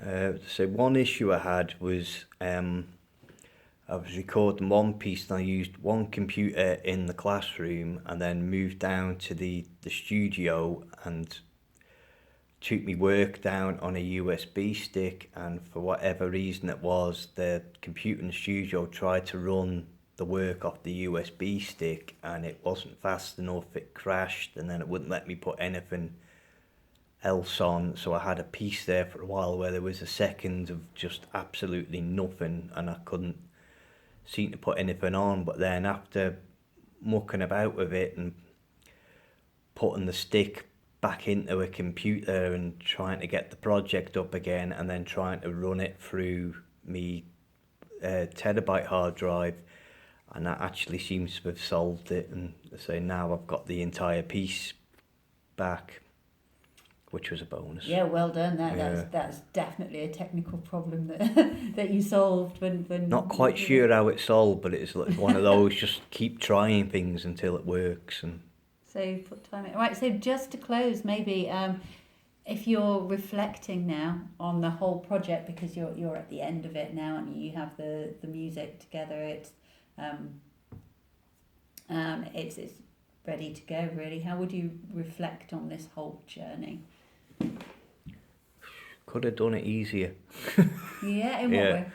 So one issue I had was I was recording one piece and I used one computer in the classroom and then moved down to the studio and took my work down on a USB stick, and for whatever reason it was, the computer in the studio tried to run the work off the USB stick and it wasn't fast enough, it crashed, and then it wouldn't let me put anything else on. So I had a piece there for a while where there was a second of just absolutely nothing and I couldn't seem to put anything on. But then after mucking about with it and putting the stick back into a computer and trying to get the project up again and then trying to run it through me terabyte hard drive, and that actually seems to have solved it. And so now I've got the entire piece back, which was a bonus. Yeah, well done. That's definitely a technical problem that that you solved when Not quite sure how it's solved, but it's like one of those just keep trying things until it works. And so put time in. Right, so just to close, maybe if you're reflecting now on the whole project, because you're at the end of it now and you have the music together, it's ready to go really. How would you reflect on this whole journey? could have done it easier. Yeah, in what way?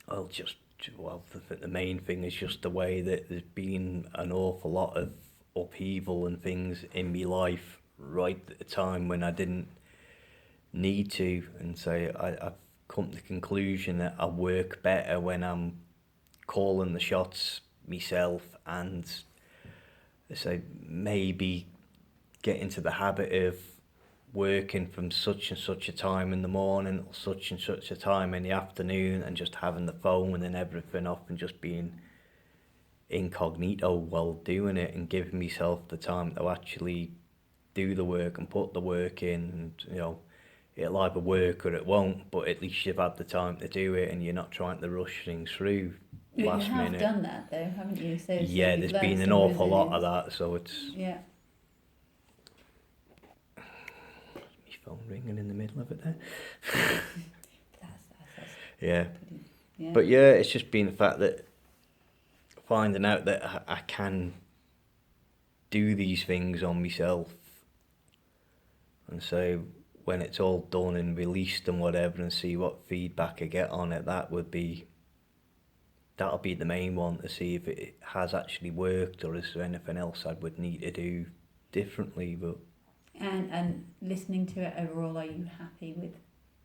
I think the main thing is just the way that there's been an awful lot of upheaval and things in my life right at the time when I didn't need to, and so I've come to the conclusion that I work better when I'm calling the shots myself, and so maybe get into the habit of working from such and such a time in the morning or such and such a time in the afternoon, and just having the phone and everything off and just being incognito while doing it, and giving myself the time to actually do the work and put the work in. And it'll either work or it won't, but at least you've had the time to do it and you're not trying to rush things through last minute. You have done that though, haven't you? So yeah, there's been an awful lot of that, so it's... Yeah. My phone ringing in the middle of it there. That's yeah. Yeah. But yeah, it's just been the fact that finding out that I can do these things on myself, and so when it's all done and released and whatever, and see what feedback I get on it, that'll be the main one, to see if it has actually worked or is there anything else I would need to do differently. But and listening to it overall, are you happy with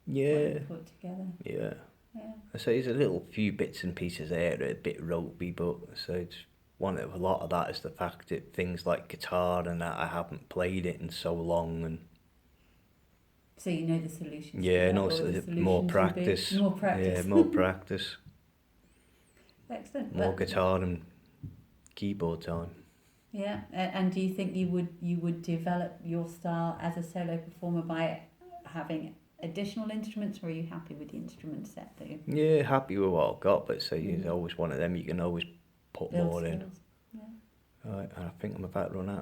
what you put together? Yeah. Yeah. So there's a little few bits and pieces there that are a bit ropey, but so it's a lot of that is the fact that things like guitar and that I haven't played it in so long, and so you know the solutions. Yeah, and also more practice. More practice. Yeah, more practice. Excellent. More guitar and keyboard time. Yeah, and do you think you would develop your style as a solo performer by having additional instruments, or are you happy with the instrument set that you? Yeah, happy with what I've got, but it's always one of them you can always put Build more skills. in. Yeah. Right, and I think I'm about to run out.